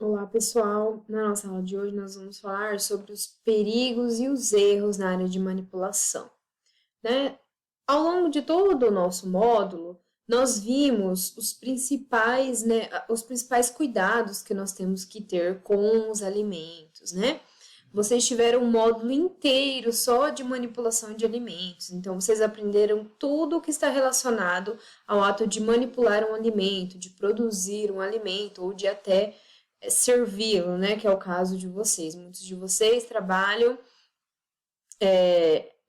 Olá, pessoal! Na nossa aula de hoje, nós vamos falar sobre os perigos e os erros na área de manipulação, né? Ao longo de todo o nosso módulo, nós vimos os principais cuidados que nós temos que ter com os alimentos, né? Vocês tiveram um módulo inteiro só de manipulação de alimentos, então vocês aprenderam tudo o que está relacionado ao ato de manipular um alimento, de produzir um alimento ou de até servi-lo, né? Que é o caso de vocês. Muitos de vocês trabalham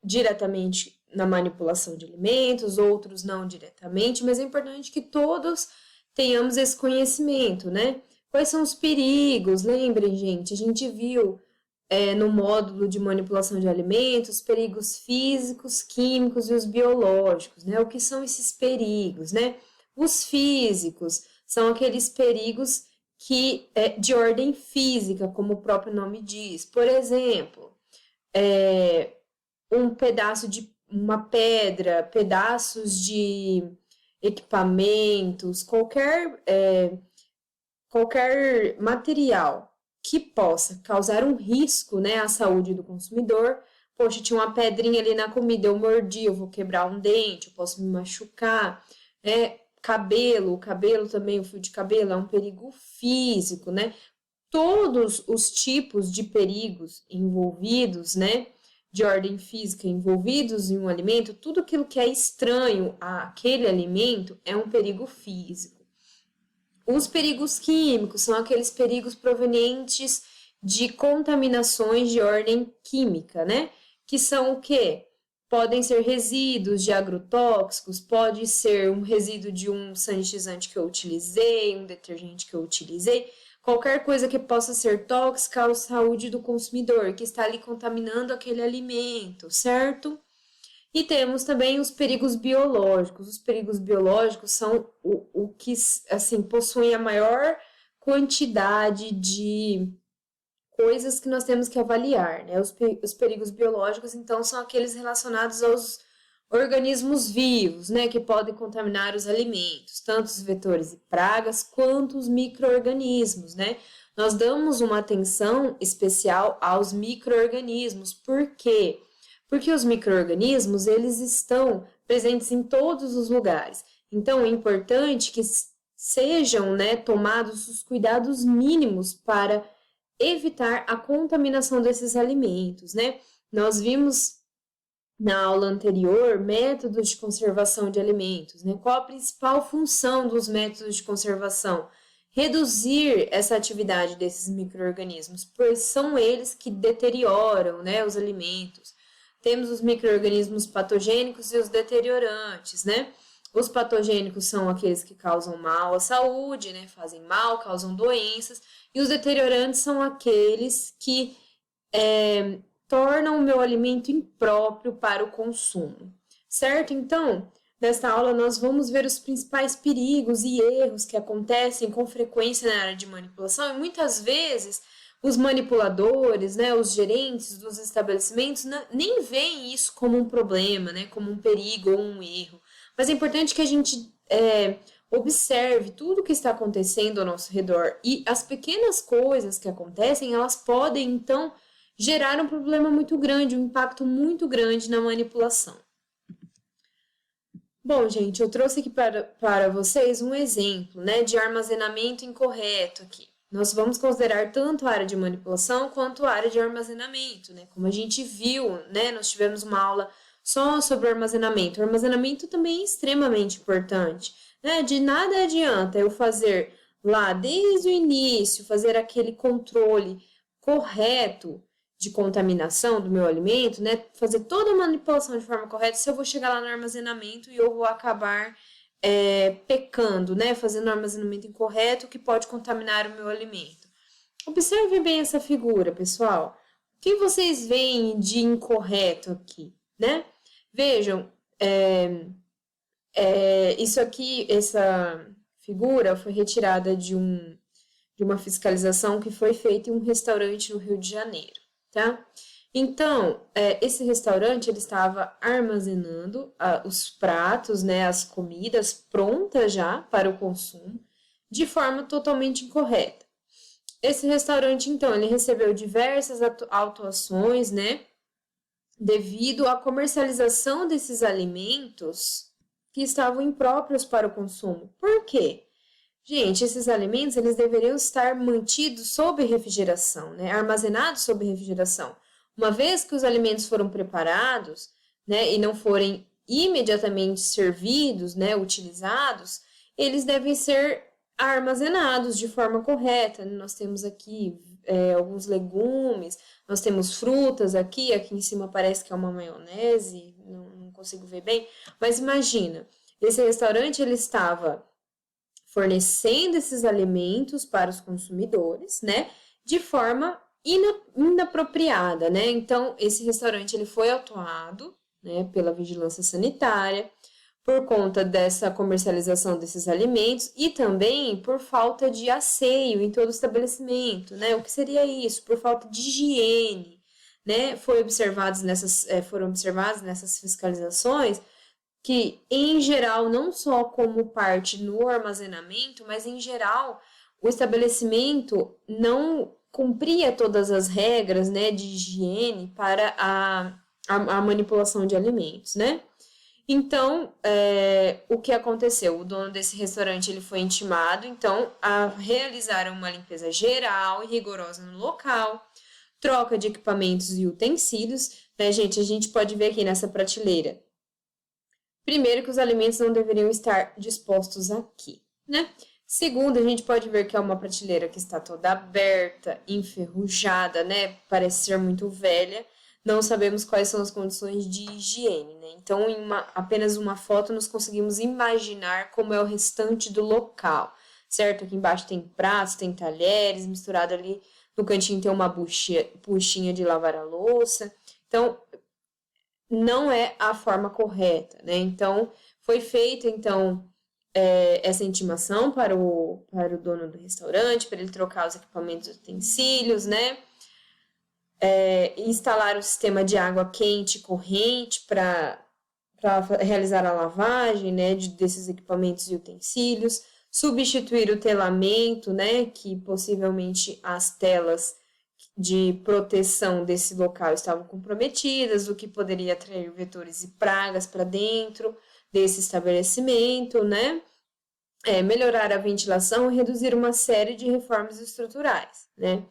diretamente na manipulação de alimentos, outros não diretamente, mas é importante que todos tenhamos esse conhecimento, né? Quais são os perigos? Lembrem, gente, a gente viu no módulo de manipulação de alimentos, perigos físicos, químicos e os biológicos, né? O que são esses perigos, né? Os físicos são aqueles perigos que de ordem física, como o próprio nome diz. Por exemplo, um pedaço de uma pedra, pedaços de equipamentos, qualquer material que possa causar um risco, né, à saúde do consumidor. Poxa, tinha uma pedrinha ali na comida, eu mordi, eu vou quebrar um dente, eu posso me machucar, né? O cabelo também, o fio de cabelo é um perigo físico, né? Todos os tipos de perigos envolvidos, né, de ordem física envolvidos em um alimento, tudo aquilo que é estranho àquele alimento é um perigo físico. Os perigos químicos são aqueles perigos provenientes de contaminações de ordem química, né? Que são o quê? Podem ser resíduos de agrotóxicos, pode ser um resíduo de um sanitizante que eu utilizei, um detergente que eu utilizei, qualquer coisa que possa ser tóxica à saúde do consumidor, que está ali contaminando aquele alimento, certo? E temos também os perigos biológicos. Os perigos biológicos são o que, assim, possuem a maior quantidade de coisas que nós temos que avaliar, né? Os perigos biológicos, então, são aqueles relacionados aos organismos vivos, né? Que podem contaminar os alimentos, tanto os vetores e pragas, quanto os micro-organismos, né? Nós damos uma atenção especial aos micro-organismos. Por quê? Porque os micro-organismos, eles estão presentes em todos os lugares. Então, é importante que sejam, né, tomados os cuidados mínimos para evitar a contaminação desses alimentos, né? Nós vimos na aula anterior métodos de conservação de alimentos, né? Qual a principal função dos métodos de conservação? Reduzir essa atividade desses micro-organismos, pois são eles que deterioram, né, os alimentos. Temos os micro-organismos patogênicos e os deteriorantes, né? Os patogênicos são aqueles que causam mal à saúde, né? Fazem mal, causam doenças. E os deteriorantes são aqueles que tornam o meu alimento impróprio para o consumo. Certo? Então, nesta aula nós vamos ver os principais perigos e erros que acontecem com frequência na área de manipulação e muitas vezes os manipuladores, né, os gerentes dos estabelecimentos nem veem isso como um problema, né, como um perigo ou um erro. Mas é importante que a gente observe tudo o que está acontecendo ao nosso redor e as pequenas coisas que acontecem, elas podem, então, gerar um problema muito grande, um impacto muito grande na manipulação. Bom, gente, eu trouxe aqui para vocês um exemplo, né, de armazenamento incorreto aqui. Nós vamos considerar tanto a área de manipulação quanto a área de armazenamento, né? Como a gente viu, né? Nós tivemos uma aula só sobre o armazenamento. O armazenamento também é extremamente importante, né? De nada adianta eu fazer lá desde o início, fazer aquele controle correto de contaminação do meu alimento, né? Fazer toda a manipulação de forma correta, se eu vou chegar lá no armazenamento e eu vou acabar pecando, né? Fazendo armazenamento incorreto que pode contaminar o meu alimento. Observe bem essa figura, pessoal. O que vocês veem de incorreto aqui, né? Vejam, isso aqui, essa figura foi retirada de uma fiscalização que foi feita em um restaurante no Rio de Janeiro, tá? Então, esse restaurante, ele estava armazenando os pratos, né, as comidas prontas já para o consumo, de forma totalmente incorreta. Esse restaurante, então, ele recebeu diversas autuações, né, devido à comercialização desses alimentos que estavam impróprios para o consumo. Por quê? Gente, esses alimentos, eles deveriam estar mantidos sob refrigeração, né, armazenados sob refrigeração. Uma vez que os alimentos foram preparados, né, e não forem imediatamente servidos, né, utilizados, eles devem ser armazenados de forma correta. Nós temos aqui alguns legumes, nós temos frutas aqui em cima parece que é uma maionese, não consigo ver bem, mas imagina, esse restaurante ele estava fornecendo esses alimentos para os consumidores, né, de forma inapropriada, né? Então, esse restaurante ele foi autuado, né, pela vigilância sanitária, por conta dessa comercialização desses alimentos e também por falta de asseio em todo o estabelecimento, né? O que seria isso? Por falta de higiene, né? Foram observadas nessas fiscalizações que, em geral, não só como parte no armazenamento, mas em geral, o estabelecimento não cumpria todas as regras, né, de higiene para a manipulação de alimentos, né? Então, o que aconteceu? O dono desse restaurante ele foi intimado, então, a realizar uma limpeza geral e rigorosa no local, troca de equipamentos e utensílios, né, gente? A gente pode ver aqui nessa prateleira. Primeiro, que os alimentos não deveriam estar dispostos aqui, né? Segundo, a gente pode ver que é uma prateleira que está toda aberta, enferrujada, né? Parece ser muito velha. Não sabemos quais são as condições de higiene, né? Então, em apenas uma foto, nós conseguimos imaginar como é o restante do local, certo? Aqui embaixo tem pratos, tem talheres, misturado ali no cantinho tem uma buchinha de lavar a louça. Então, não é a forma correta, né? Então, foi feita, então, essa intimação para o dono do restaurante, para ele trocar os equipamentos e utensílios, né? Instalar o sistema de água quente corrente para realizar a lavagem, né, desses equipamentos e utensílios, substituir o telamento, né, que possivelmente as telas de proteção desse local estavam comprometidas, o que poderia atrair vetores e pragas para dentro desse estabelecimento, né, melhorar a ventilação e reduzir uma série de reformas estruturais, né.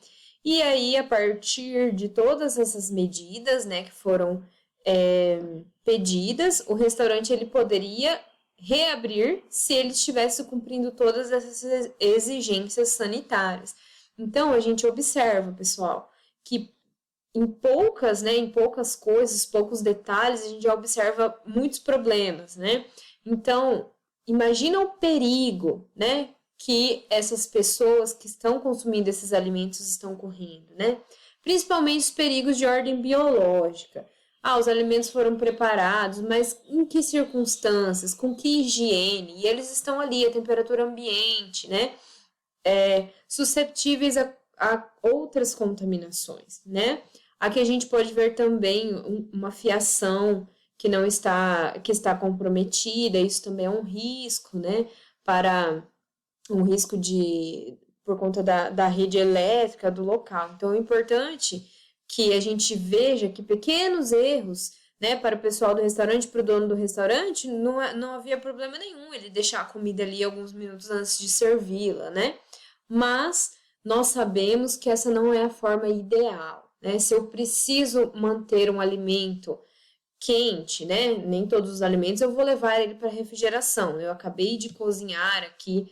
E aí, a partir de todas essas medidas, né, que foram pedidas, o restaurante ele poderia reabrir se ele estivesse cumprindo todas essas exigências sanitárias. Então, a gente observa, pessoal, que em poucas coisas, poucos detalhes, a gente já observa muitos problemas, né? Então, imagina o perigo, né, que essas pessoas que estão consumindo esses alimentos estão correndo, né? Principalmente os perigos de ordem biológica. Os alimentos foram preparados, mas em que circunstâncias, com que higiene? E eles estão ali, a temperatura ambiente, né? Susceptíveis a outras contaminações, né? Aqui a gente pode ver também uma fiação que não está, que está comprometida, isso também é um risco, né? Para um risco por conta da rede elétrica do local. Então, é importante que a gente veja que pequenos erros, né, para o pessoal do restaurante, para o dono do restaurante, não havia problema nenhum ele deixar a comida ali alguns minutos antes de servi-la, né? Mas nós sabemos que essa não é a forma ideal, né? Se eu preciso manter um alimento quente, né? Nem todos os alimentos eu vou levar ele para refrigeração. Eu acabei de cozinhar aqui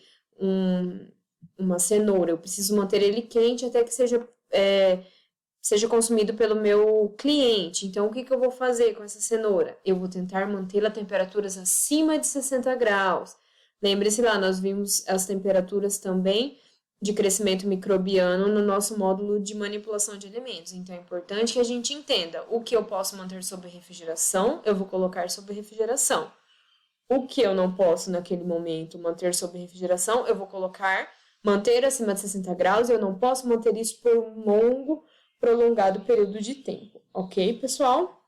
uma cenoura, eu preciso manter ele quente até que seja consumido pelo meu cliente. Então, o que eu vou fazer com essa cenoura? Eu vou tentar mantê-la a temperaturas acima de 60 graus. Lembre-se lá, nós vimos as temperaturas também de crescimento microbiano no nosso módulo de manipulação de alimentos. Então, é importante que a gente entenda o que eu posso manter sob refrigeração, eu vou colocar sob refrigeração. O que eu não posso, naquele momento, manter sob refrigeração, eu vou manter acima de 60 graus, eu não posso manter isso por um longo, prolongado período de tempo. Ok, pessoal?